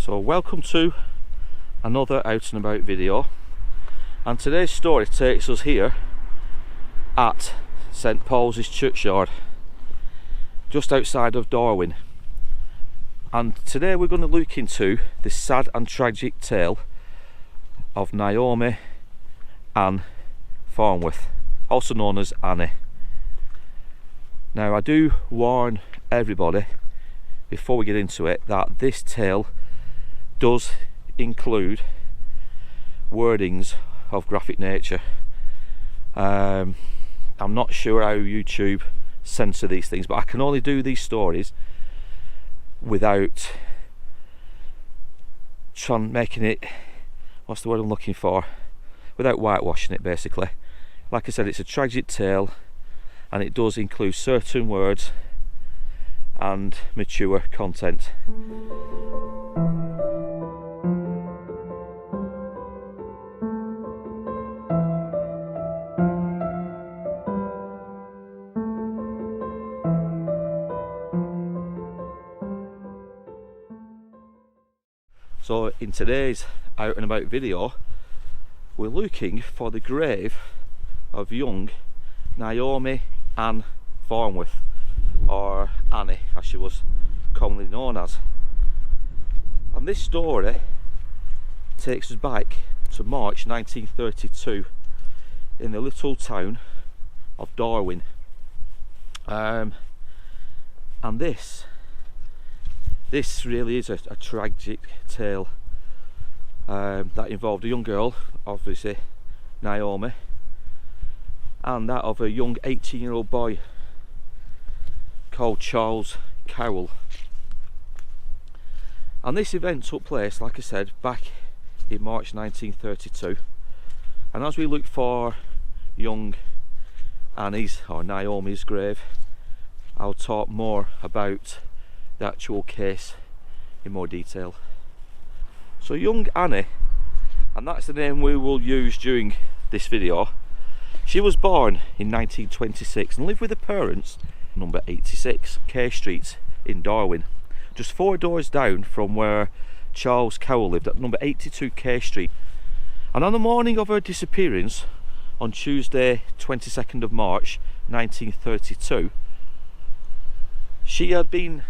So welcome to another out and about video, and today's story takes us here at St Paul's churchyard just outside of Darwen. And today we're going to look into this sad and tragic tale of Naomi Annie Farnworth, also known as Annie. Now I do warn everybody before we get into it that this tale does include wordings of graphic nature. I'm not sure how YouTube censor these things, but I can only do these stories without making it, what's the word I'm looking for, without whitewashing it basically. Like I said, it's a tragic tale and it does include certain words and mature content. So in today's out and about video, we're looking for the grave of young Naomi Annie Farnworth, or Annie as she was commonly known as. And this story takes us back to March 1932 in the little town of Darwen. And this really is a tragic tale that involved a young girl, obviously Naomi, and that of a young 18-year-old boy called James Cowle. And this event took place, like I said, back in March 1932. And as we look for young Annie's or Naomi's grave, I'll talk more about the actual case in more detail. So young Annie, and that's the name we will use during this video, she was born in 1926 and lived with her parents number 86 K Street in Darwen, just 4 doors down from where James Cowle lived at number 82 K Street. And on the morning of her disappearance on Tuesday 22nd of March 1932, she had been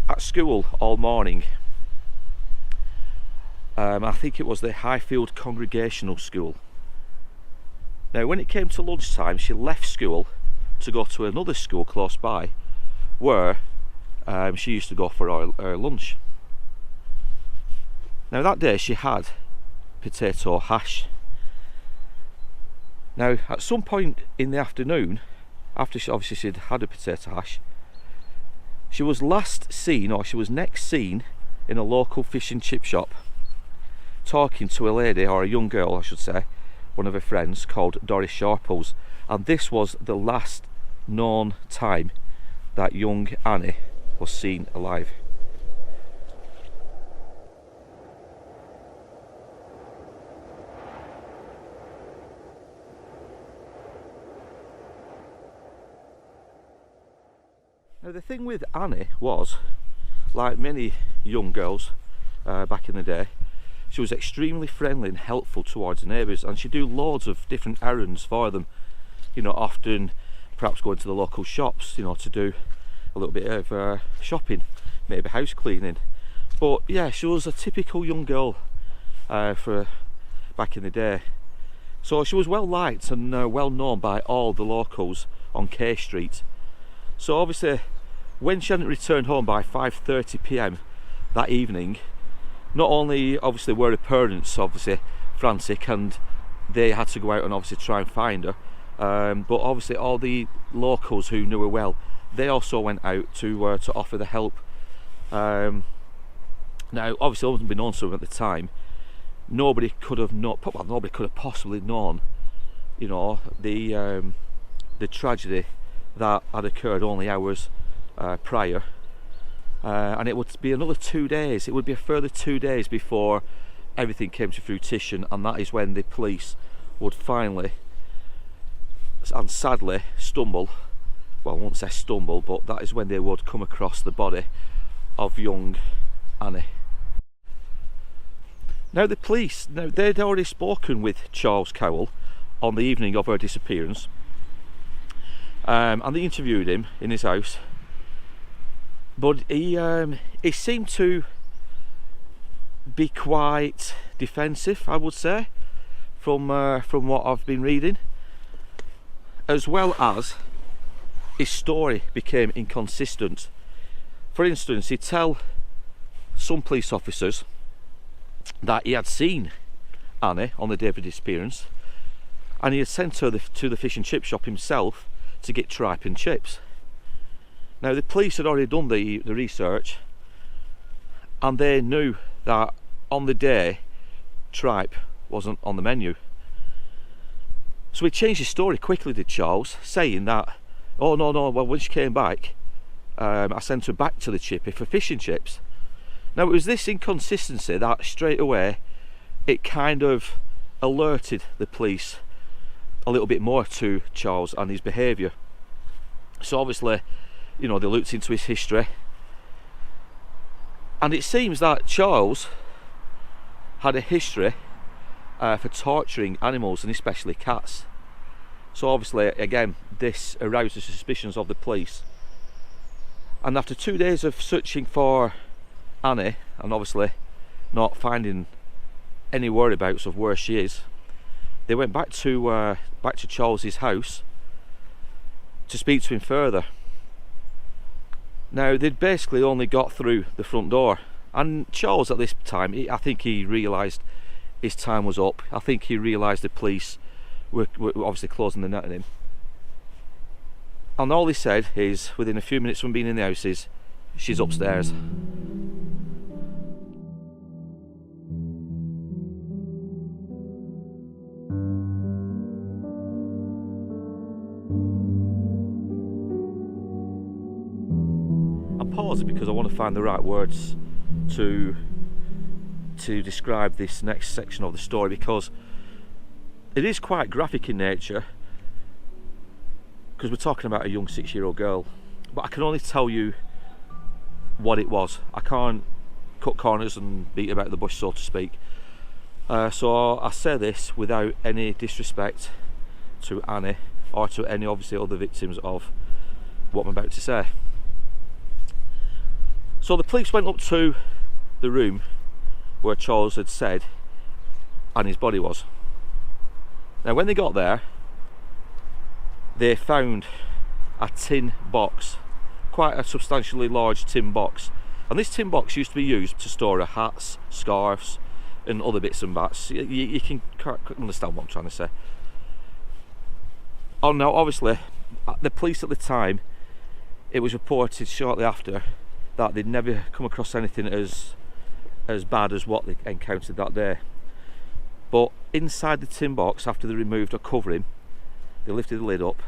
at school all morning. I think it was the Highfield Congregational School. Now when it came to lunchtime, she left school to go to another school close by where she used to go for her lunch. Now that day she had potato hash. Now at some point in the afternoon, after she'd had a potato hash, she was next seen in a local fish and chip shop talking to a lady, or a young girl I should say, one of her friends, called Doris Sharples. And this was the last known time that young Annie was seen alive. Now the thing with Annie was, like many young girls back in the day, she was extremely friendly and helpful towards her neighbours, and she'd do loads of different errands for them, you know, often perhaps going to the local shops, you know, to do a little bit of shopping, maybe house cleaning. But yeah, she was a typical young girl for back in the day. So she was well liked and well known by all the locals on K Street. So obviously when she hadn't returned home by 5:30 p.m. that evening, not only obviously were her parents obviously frantic and they had to go out and obviously try and find her, but obviously all the locals who knew her well, they also went out to offer the help. Now obviously it wasn't been known to them at the time. Nobody could have possibly known, you know, the tragedy that had occurred only hours prior. And it would be another 2 days, it would be a further 2 days before everything came to fruition, and that is when the police would finally and sadly stumble, well I won't say stumble, but that is when they would come across the body of young Annie. Now the police, they'd already spoken with James Cowle on the evening of her disappearance, and they interviewed him in his house, but he seemed to be quite defensive, I would say, from what I've been reading, as well as his story became inconsistent. For instance, he'd tell some police officers that he had seen Annie on the day of her disappearance, and he had sent her to the fish and chip shop himself to get tripe and chips. Now the police had already done the research, and they knew that on the day tripe wasn't on the menu. So he changed his story quickly, did Charles, saying that, oh no, well, when she came back, I sent her back to the chippy for fish and chips. Now it was this inconsistency that straight away it kind of alerted the police a little bit more to Charles and his behaviour. So obviously, you know, they looked into his history, and it seems that Charles had a history for torturing animals, and especially cats. So obviously, again, this aroused the suspicions of the police, and after 2 days of searching for Annie and obviously not finding any whereabouts of where she is, they went back to Charles's house to speak to him further. Now they'd basically only got through the front door, and Charles at this time, I think he realised his time was up. I think he realised the police were obviously closing the net on him, and all he said is, within a few minutes from being in the house, is, she's upstairs. Pause because I want to find the right words to describe this next section of the story, because it is quite graphic in nature, because we're talking about a young 6-year-old girl, but I can only tell you what it was. I can't cut corners and beat about the bush, so to speak. So I say this without any disrespect to Annie or to any obviously other victims of what I'm about to say. So the police went up to the room where Charles had said Annie's body was. Now when they got there, they found a tin box, quite a substantially large tin box, and this tin box used to be used to store her hats, scarves and other bits and bats. You can understand what I'm trying to say. Oh, now obviously the police at the time, it was reported shortly after that they'd never come across anything as bad as what they encountered that day. But inside the tin box, after they removed her covering, they lifted the lid up,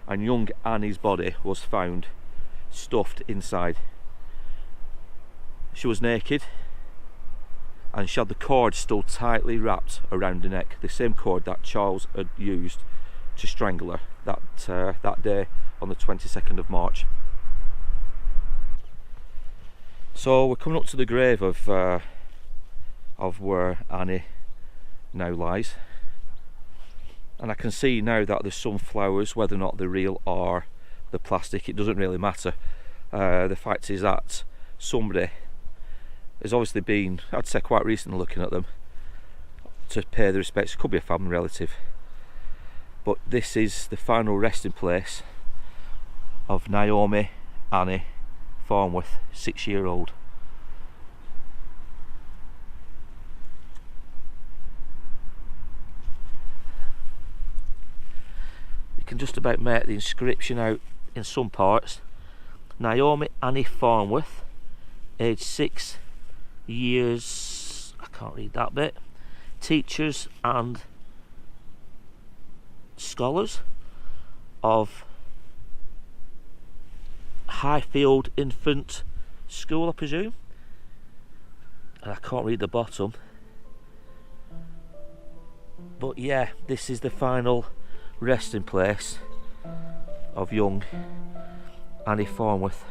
and young Annie's body was found stuffed inside. She was naked, and she had the cord still tightly wrapped around her neck, the same cord that Charles had used to strangle her that day on the 22nd of March. So we're coming up to the grave of where Annie now lies, and I can see now that there's some flowers, whether or not they're real or the plastic, it doesn't really matter. The fact is that somebody has obviously been, I'd say quite recently, looking at them to pay their respects. It could be a family relative, but this is the final resting place of Naomi Annie Farnworth, 6-year-old. You can just about make the inscription out in some parts. Naomi Annie Farnworth, age 6 years, I can't read that bit, teachers and scholars of Highfield Infant School, I presume, and I can't read the bottom, but yeah, this is the final resting place of young Annie Farnworth.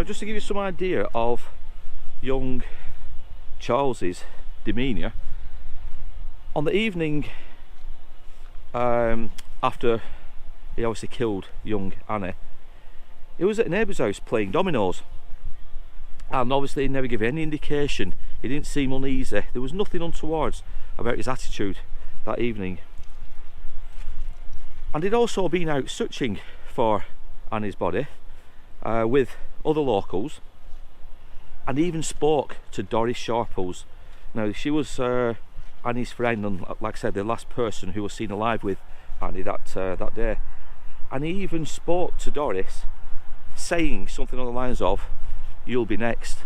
just to give you some idea of young Charles's demeanour, on the evening after he obviously killed young Annie, he was at a neighbour's house playing dominoes, and obviously he never gave any indication. He didn't seem uneasy. There was nothing untoward about his attitude that evening. And he'd also been out searching for Annie's body with other locals, and even spoke to Doris Sharples. Now, she was Annie's friend, and like I said, the last person who was seen alive with Annie that day. And he even spoke to Doris, saying something on the lines of, "You'll be next."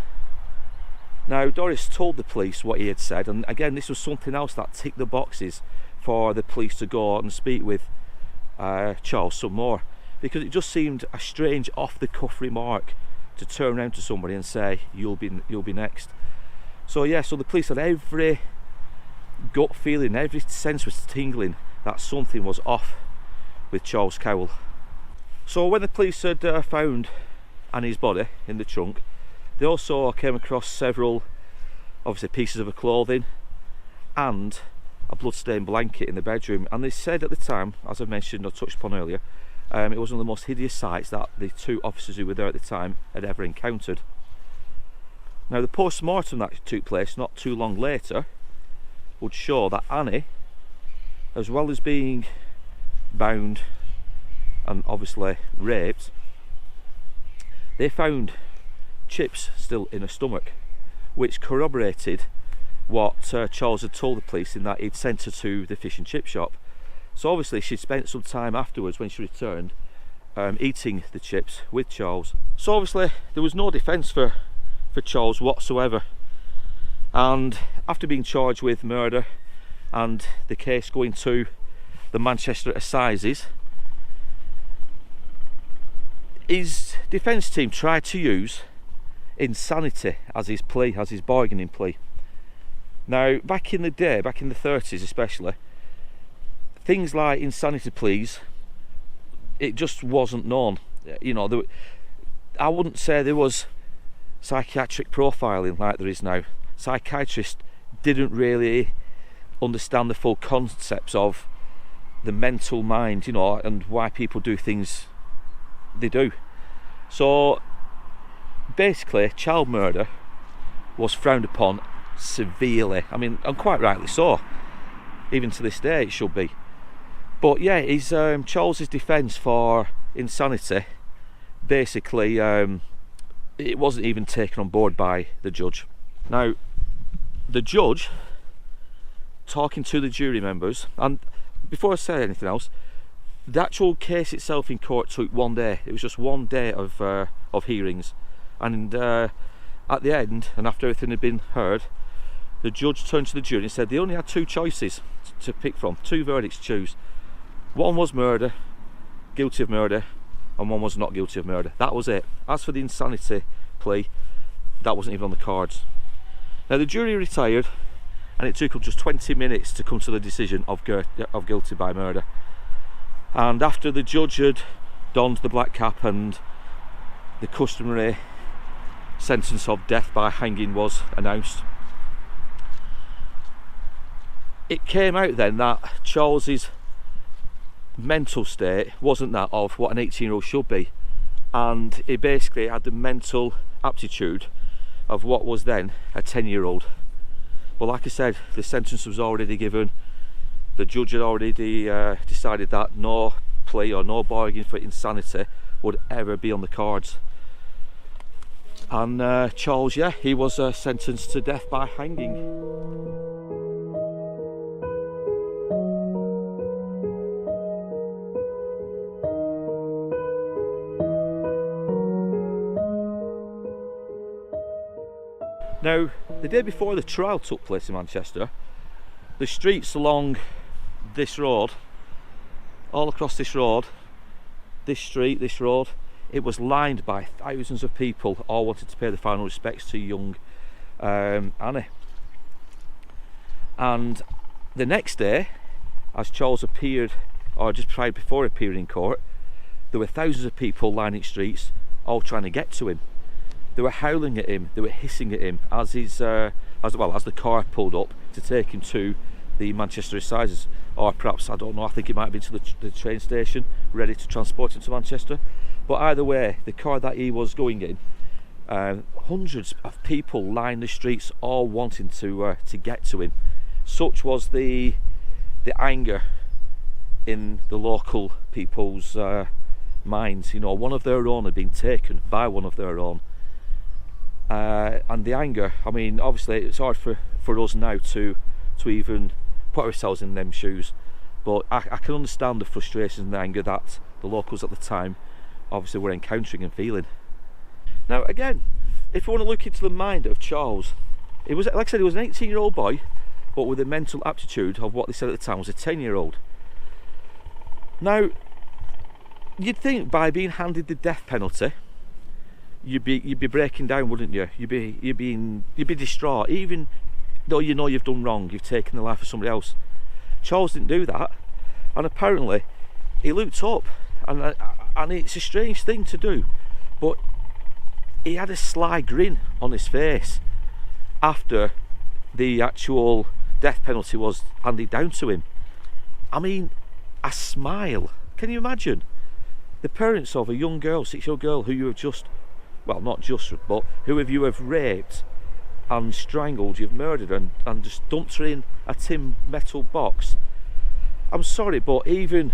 Now, Doris told the police what he had said, and again, this was something else that ticked the boxes for the police to go and speak with Charles some more, because it just seemed a strange off-the-cuff remark to turn around to somebody and say, you'll be next. So yeah, so the police had every gut feeling, every sense was tingling that something was off with Charles Cowle. So when the police had found Annie's body in the trunk, they also came across several, obviously, pieces of her clothing and a blood-stained blanket in the bedroom. And they said at the time, as I mentioned or touched upon earlier, it was one of the most hideous sights that the two officers who were there at the time had ever encountered. Now, the post-mortem that took place not too long later would show that Annie, as well as being bound and obviously raped, they found chips still in her stomach, which corroborated what Charles had told the police, in that he'd sent her to the fish and chip shop. So obviously she'd spent some time afterwards, when she returned, eating the chips with Charles. So obviously there was no defence for Charles whatsoever, and after being charged with murder and the case going to the Manchester Assizes, his defence team tried to use insanity as his plea, as his bargaining plea. Now, back in the day, back in the 30s especially, things like insanity pleas, it just wasn't known. You know, I wouldn't say there was psychiatric profiling like there is now. Psychiatrists didn't really understand the full concepts of the mental mind, you know, and why people do things they do. So basically, child murder was frowned upon severely. I mean, and quite rightly so. Even to this day it should be. But yeah, his Charles's defence for insanity, basically it wasn't even taken on board by the judge. Now, the judge, talking to the jury members, and before I say anything else, the actual case itself in court took 1 day. It was just 1 day of hearings, and at the end, and after everything had been heard, the judge turned to the jury and said they only had two choices to pick from, two verdicts to choose. One was murder, guilty of murder, and one was not guilty of murder. That was it. As for the insanity plea, that wasn't even on the cards. Now, the jury retired, and it took them just 20 minutes to come to the decision of guilty by murder. And after the judge had donned the black cap and the customary sentence of death by hanging was announced, it came out then that Charles's mental state wasn't that of what an 18-year-old should be, and he basically had the mental aptitude of what was then a 10-year-old. But like I said, the sentence was already given. The judge had already decided that no plea or no bargain for insanity would ever be on the cards. And Charles, yeah, he was sentenced to death by hanging. Now, the day before the trial took place in Manchester, the streets along this road, all across this road, this street, this road, it was lined by thousands of people, all wanted to pay the final respects to young Annie. And the next day, as Charles appeared, or just prior before appearing in court, there were thousands of people lining streets, all trying to get to him. They were howling at him, they were hissing at him as the car pulled up to take him to the Manchester Assizes, or perhaps, I don't know, I think it might have been to the train station, ready to transport him to Manchester. But either way, the car that he was going in, hundreds of people lined the streets, all wanting to get to him. Such was the anger in the local people's minds. You know, one of their own had been taken by one of their own, and the anger, I mean, obviously it's hard for us now to even put ourselves in them shoes, but I can understand the frustration and the anger that the locals at the time obviously were encountering and feeling. Now again, if you want to look into the mind of Charles, it was, like I said, he was an 18-year-old boy, but with the mental aptitude of what they said at the time was a 10-year-old. Now, you'd think by being handed the death penalty, you'd be breaking down, wouldn't you? You'd be distraught, even though you know you've done wrong, you've taken the life of somebody else. Charles didn't do that, and apparently he looked up, and it's a strange thing to do, but he had a sly grin on his face after the actual death penalty was handed down to him. I mean, a smile. Can you imagine? The parents of a young girl, 6-year-old girl, who you have just, well, not just, but who you have raped and strangled, you've murdered and just dumped her in a tin metal box. I'm sorry, but even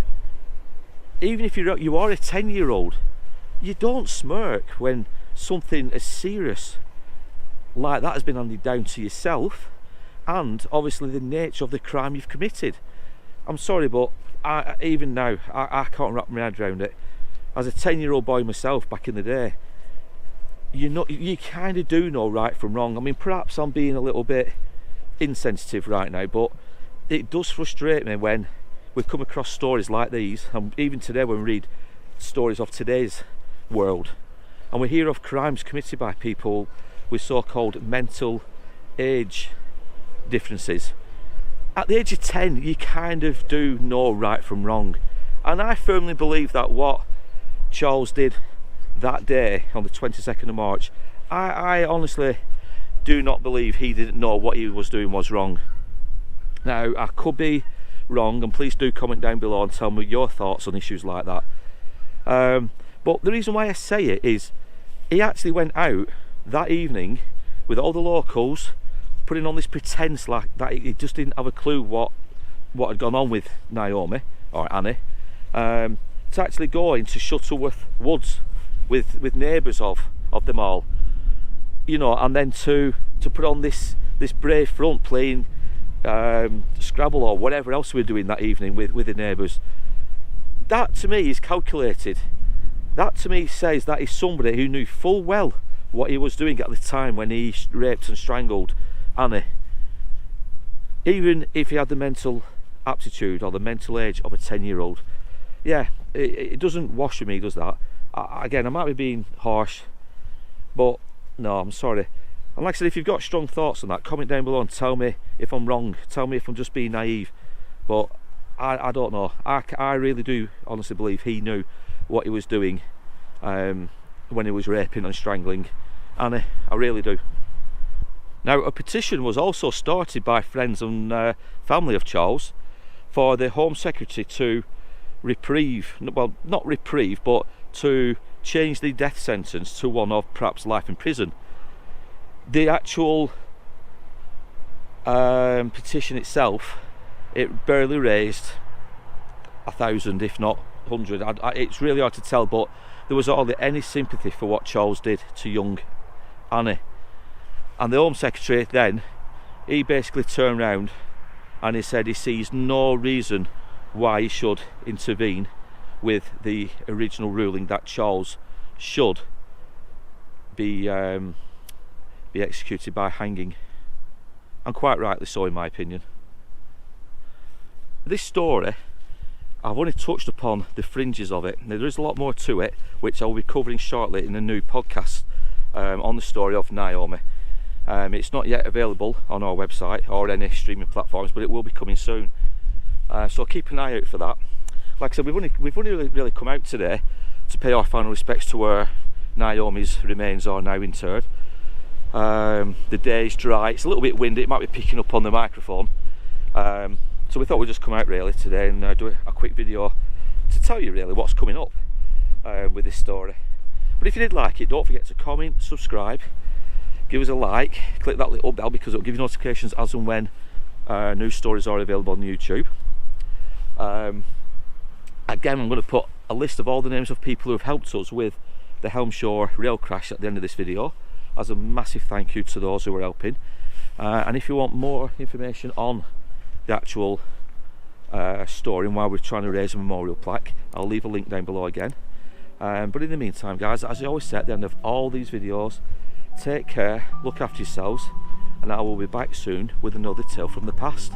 if you are a 10-year-old, you don't smirk when something as serious like that has been handed down to yourself, and obviously the nature of the crime you've committed. I'm sorry, but even now I can't wrap my head around it. As a 10-year-old boy myself back in the day, you kind of do know right from wrong. I mean, perhaps I'm being a little bit insensitive right now, but it does frustrate me when we come across stories like these, and even today when we read stories of today's world, and we hear of crimes committed by people with so-called mental age differences. At the age of 10, you kind of do know right from wrong, and I firmly believe that what Charles did that day on the 22nd of March, I honestly do not believe he didn't know what he was doing was wrong. Now, I could be wrong, and please do comment down below and tell me your thoughts on issues like that. But the reason why I say it is he actually went out that evening with all the locals, putting on this pretense like that he just didn't have a clue what had gone on with Naomi, or Annie, to actually go into Shuttleworth Woods with neighbours of them all, you know, and then to put on this brave front, playing Scrabble or whatever else we were doing that evening with the neighbours. That to me is calculated. That to me says that is somebody who knew full well what he was doing at the time when he raped and strangled Annie. Even if he had the mental aptitude or the mental age of a 10-year-old. Yeah, it doesn't wash with me, does that? Again, I might be being harsh, but no, I'm sorry. And like I said, if you've got strong thoughts on that, comment down below and tell me if I'm wrong, tell me if I'm just being naive. But I don't know. I really do honestly believe he knew what he was doing when he was raping and strangling Annie. I really do. Now, a petition was also started by friends and family of Charles for the Home Secretary to reprieve, well, not reprieve, but to change the death sentence to one of perhaps life in prison. The actual petition itself, it barely raised 1,000, if not 100. It's really hard to tell, but there was hardly any sympathy for what Charles did to young Annie. And the Home Secretary then, he basically turned around and he said he sees no reason why he should intervene with the original ruling that Charles should be executed by hanging, and quite rightly so in my opinion. This story, I've only touched upon the fringes of it. Now, there is a lot more to it, which I'll be covering shortly in a new podcast on the story of Naomi. It's not yet available on our website or any streaming platforms, but it will be coming soon. So keep an eye out for that. Like I said, we've only really come out today to pay our final respects to our Naomi's remains are now interred. The day's dry, it's a little bit windy, it might be picking up on the microphone, so we thought we'd just come out really today and do a quick video to tell you really what's coming up with this story. But if you did like it, don't forget to comment, subscribe, give us a like, click that little bell because it'll give you notifications as and when new stories are available on YouTube. Again, I'm going to put a list of all the names of people who have helped us with the Helmshore rail crash at the end of this video, as a massive thank you to those who were helping. And if you want more information on the actual story and why we're trying to raise a memorial plaque, I'll leave a link down below again. But in the meantime, guys, as I always say at the end of all these videos, take care, look after yourselves, and I will be back soon with another tale from the past.